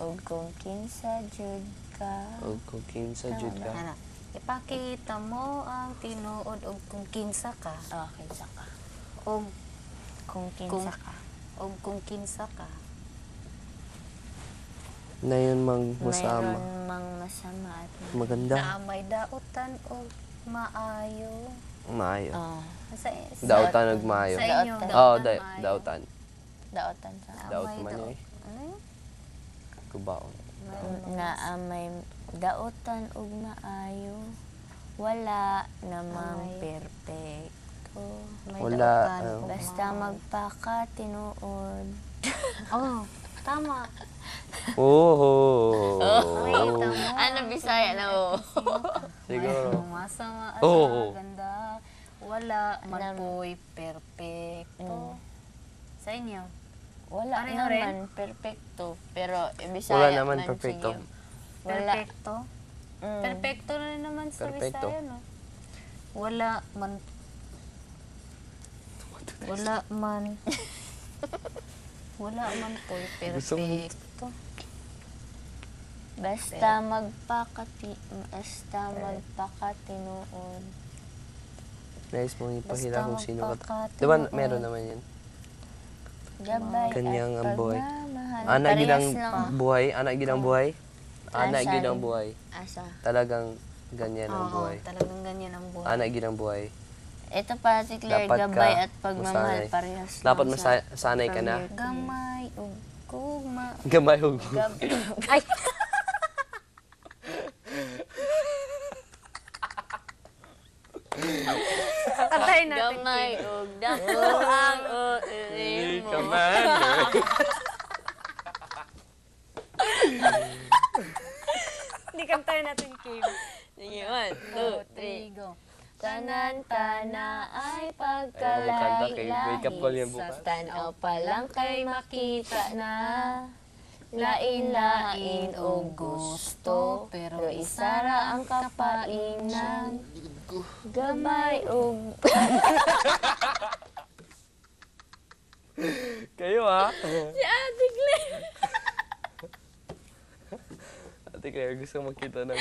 ug kung kinsa jud ka. O kung kinsa jud ka. Ana, ipakita mo ang tinuod og kung kinsa ka. Kinsa ka. Og Kung kinsa ka. kung kinsa ka. Na yun mang masama. Mayroon mang masama at Maganda. Na may dautan og maayo. Maayo. Sa Dautan ug maayo. Sa inyo, Dautan. Oo, maayo. dautan. daotan sa Daot May man daot. eh. Ano yun? Kubaon. na may daotan ug maayo. Wala namang Amay. perpekto. May Wala, dautan og Basta maayo. magpakatinuod. Oh, tama. Oh. Kita mo. Ano Bisaya na o? Siguro. May masama at Oo. ganda. Wala man Nam- po'y perfecto. Sa inyo? Wala Pareho naman perpekto. Pero Bisaya Wala naman man, perfecto. sige. Wala. Perfecto? Mm. Perfecto na rin naman sa Perfecto. Bisaya, no? Wala man wala man po'y Gusto mo- perfecto. Basta magpakatinuod. Nice mong ipakita kung sino ka. magpakatinuod. Diba meron naman yun? Gabay Kanyang at ang buhay. pagmamahal. Anak Parehas ginang lang. buhay. Anak ginang buhay. Anak Asan? ginang buhay. Asa. Talagang ganyan ang Oo, buhay. talagang ganyan ang buhay. Anak ginang buhay. Ito particular Dapat gabay ka at pagmamahal masanay. parehas Dapat lang sa- masanay ka na. from your- Gamay ug kugma. Gamay hug. Ay! Kantahin natin. Gamay Kim. ug dako ang uilim mo. Commander. Hindi kantahin natin, Kim. Sige, 1, 2, 3. go. Tanan-tana ay Kanta kay wake up call yan pagkalahi. bukas. Sa tanaw pa lang kay makita na. Lain-lain o gusto, pero isara ang kapainan. Gamay o... Kayo ha? Si Ate Claire! Ate Claire, gusto makita ng...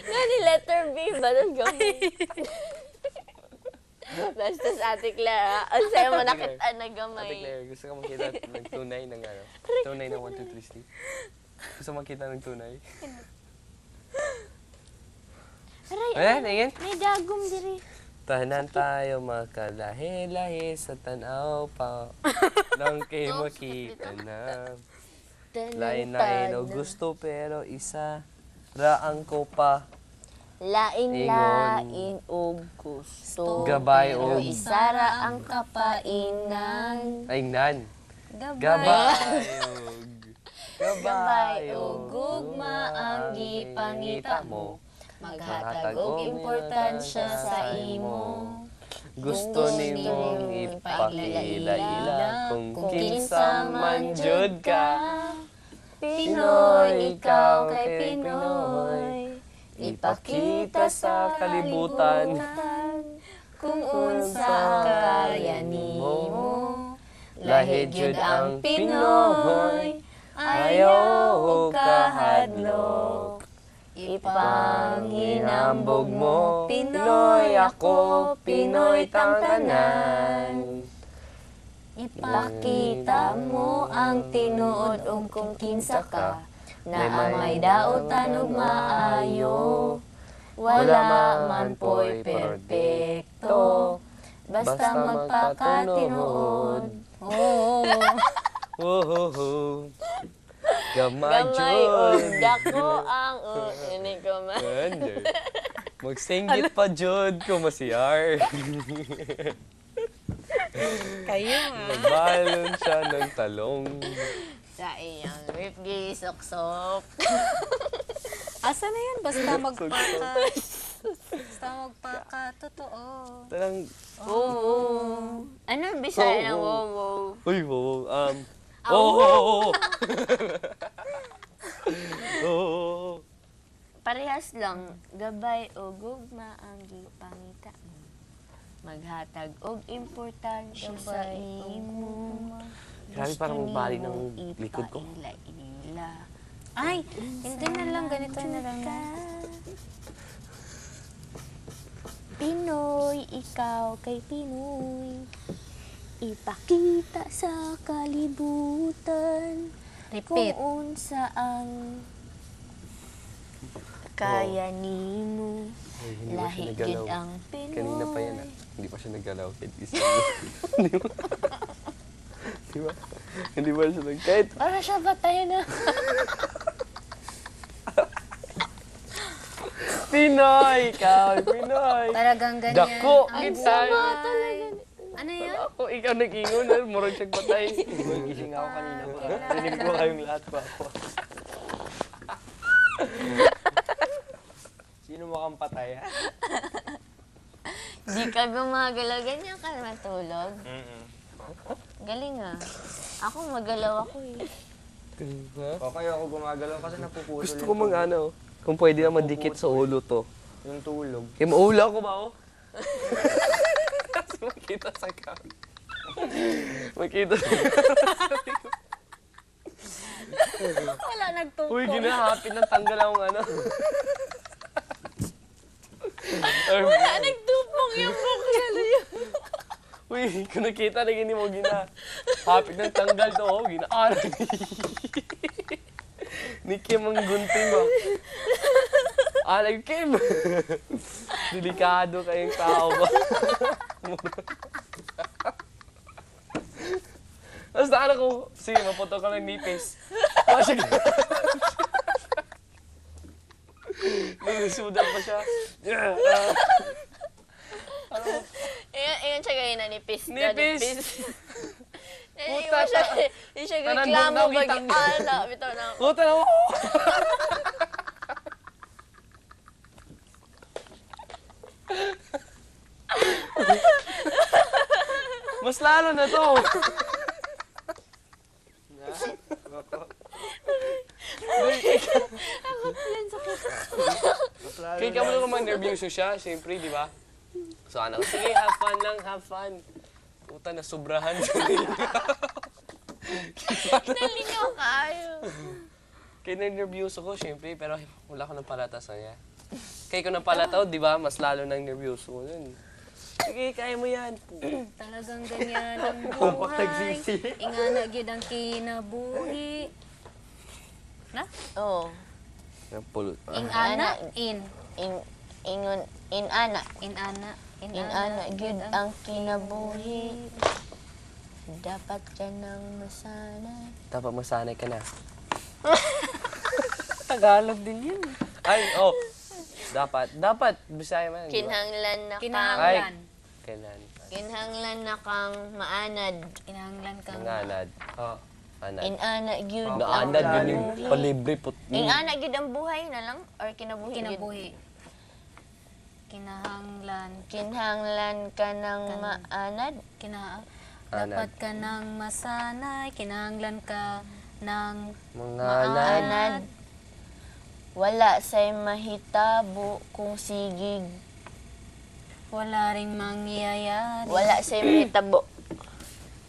Nani letter B ba? Tapos gamay. Basta sa Ate Claire, ha? Ang sayo mo nakita na Ate gamay. Claire, gusto ka makita ng tunay ng ano? Tunay ng 1, 2, 3, sleep? Gusto makita ng tunay? Aray, Tingin. may dagom diri. Tahanan tayo makalahi-lahi sa tanaw pa. Nang kay makita na. Lain-lain o gusto pero isa raang ko pa. Lain-lain o gusto. Gabay pero o- isara ang kapainan. Ay, nan. Gabay. Gabay. Gabay o gugma ang gipangita mo. Maghatag og importansya sa imo. Gusto nimong ipakila-ila kung kinsa man jud ka. Pinoy, ikaw kay Pinoy. Ipakita sa kalibutan kung unsa ang kaya nimo. Lahi jud ang Pinoy, ayaw kahadlok. Ipanginambog mo, Pinoy ako, Pinoy tang tanan. Ipakita mo ang tinuod ug kung kinsa ka, na may daotan ug maayo. Wala man po'y perpekto, basta magpakatinuod. Oo. Woho. Gamay Gamay ug jud. dako ang ini ko man. Ganda. Magsinggit pa jud ko masiyar. Kayo Magbalon siya ng talong. Sa iyang rifgi sok-sok. Asa na yan? Basta magpaka. Basta magpaka. Totoo. Talang, Oo. Ano ang Bisaya ng wow wow? uy, wow. Oh. Oh. Parehas lang, gabay o gugma ang gipangita mo. Maghatag og importansya sa imo. Grabe, parang bali ng likod ko. Ipaila-ila. Ay, hindi na lang. Ganito na lang. Pinoy, ikaw kay Pinoy. Ipakita sa kalibutan Repeat. kung saan kaya nimo. Ay, hindi pa Lahi siya gid nagalaw. ang Pinoy. Kanina pa yan ah. Hindi pa siya nagalaw. Kahit isa. Di ba? Hindi ba siya kahit Para siya patay na. Pinoy! Ikaw, Pinoy! Talagang ganyan. Dako! ang Kita! buhay. Ano yan? Ako, ikaw nag-ingon. Murag siyang patay. Gising ako kanina pa. Rinig ko kayong lahat pa ako. Sino mo kang patay, ha? Di ka gumagalaw. Ganyan ka matulog. Galing ah. Ako magalaw ako eh. Diba? Okay ako gumagalaw kasi napuputol Gusto ko mang ano, kung pwede na madikit sa ulo to. yung tulog. Kaya maula ko ba ako? Kasi makita sa kami. Makita sa Wala nagtungkol. Uy, ginahapit ng tanggal akong ano. Wala nagtupong yung bukyalo yun. Uy, kung nakita na gini mo, hapit ng tanggal to, oh, ginaaral ni Kim ang gunting ba? Alag Kim! Delikado kayong tao ba? Tapos na ko, sige, maputo ka ng nipis. Masya ka. Nagsusudan pa siya. Iyan siya ganyan na nipis. Nipis! Puta siya. Hindi siya Tanan reklamo buong pag nawitang. ana. Bitaw na. Puta na mo! Mas lalo na to. Kaya ka mo naman nervyoso siya, siyempre, di ba? So, anak, sige, have fun lang, have fun. Puta, nasubrahan siya. Nalingaw kayo. Kaya nervyoso ko, siyempre, pero wala ko ng palata sa niya. Kaya ko ng palataw, di ba? Mas lalo nang nervyoso ko nun. Sige, kaya mo yan. Talagang ganyan ang buhay. Ingana gid ang kinabuhi. Na? Oo. Pulot. Ingana, Ingon, inana. inana, Inana, gid ang kinabuhi. Dapat ka nang masanay. Dapat masanay ka na. Tagalog din yun. Ay, oh. Dapat. Bisaya man. di ba? Kinahanglan na kang, Kinahanglan. Kailan? kinahanglan na kang maanad. Kinahanglan kang Nanganad. Oh. Anad. Inana, gid ang Naanad yun yung buhi. palibre put. Inana, gid ang buhay na lang? Or kinabuhi? gid? kinabuhi. Kinahanglan. Kinahanglan ka ng maanad? Anad. Dapat ka nang masanay. Kinahanglan ka ng Manganad. Maanad. Wala say mahitabo kung sigig. wala ring mangyayari. Wala say mahitabo.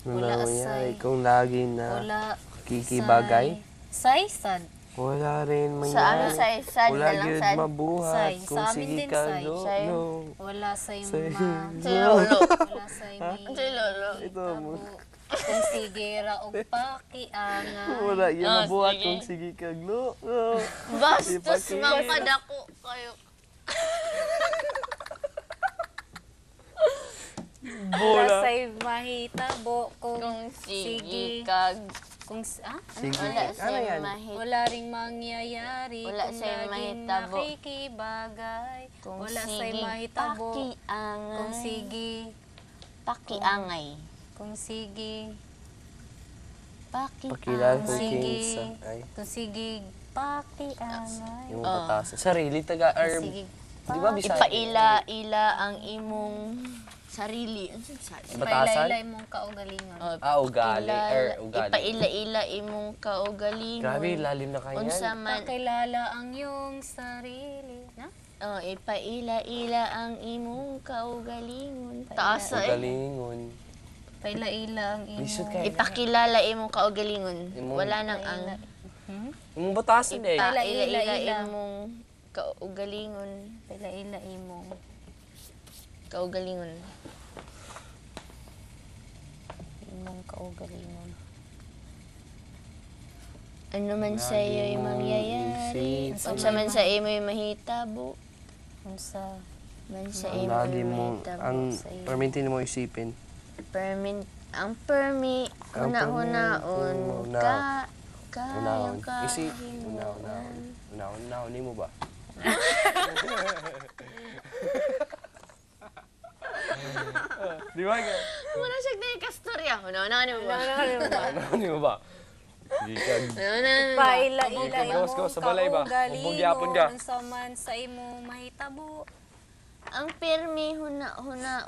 Wala Nangyayari say. kung lagi na Wala kikibagay. Sad. Wala rin Sa ano mangyayari. say sad Wala na lang gyud sad. mabuhat Say. kung Sa amin sige din, ka say. Say. no. Wala say Say. Si lolo. Wala say Si lolo. Ito mo. Kung sige ra og pakiangan. Wala yan Ah, mabuhat sige. kung sige ka no. No. Bastos Ipakita. mga kadako kayo. Wala say mahitabo kung Kung sige. sige kag. Kung Sige. Wala Ano say yan? mahitabo. wala ring mangyayari Wala kung say laging mahitabo. nakikibagay. Kung Wala say sige mahitabo. pakiangay. Kung sige, Pakiangay. kung sige, Pakilala kung Sige. kinsa. Ay, kung sige, pakiangay. yung batasan. Sarili taga Kung herb. sige, Di ba Bisaya? Ipaila-ila ang imong sarili. Ano sarili? Batasan? Ipailay mong kaugalingon. Ugali. Ugali. Ipaila-ila imong kaugalingon. Grabe, lalim na kanya. Unsa man. Pakilala ang iyong sarili. Na? Oh, ipaila-ila ang imong kaugalingon. Taas eh. Ugalingon. Paila-ila ang imo. Lisod kayo. Ipakilala imong kaugalingon. Imong- Wala nang ang. Yung batasin eh. Ipakilala Ila. imong kaugalingon. Paila-ila imo. Kaugalingon. Imong kaugalingon. Ano man sa iyo'y mangyayari. Unsa man sa imo'y mahitabo. Unsa Man sa Ang imo'y lagi mo, mahitabo. ang sa iyo. permintin mo isipin. Ang permi, Ang huna-hunaon, permi, kayang Isip, kahimuan. unahon mo ba? Di ba? Wala siya na yung kastorya. Huna-hunaon mo ba? Unahon mo ba? Di ka. Huna-hunaon mo ba? Paila-ila Gawas imo ka sa balay ba? Umbog yapon ka. kaugalingon. Unsa man sa imo mahitabo. Ang permi, huna-hunaon.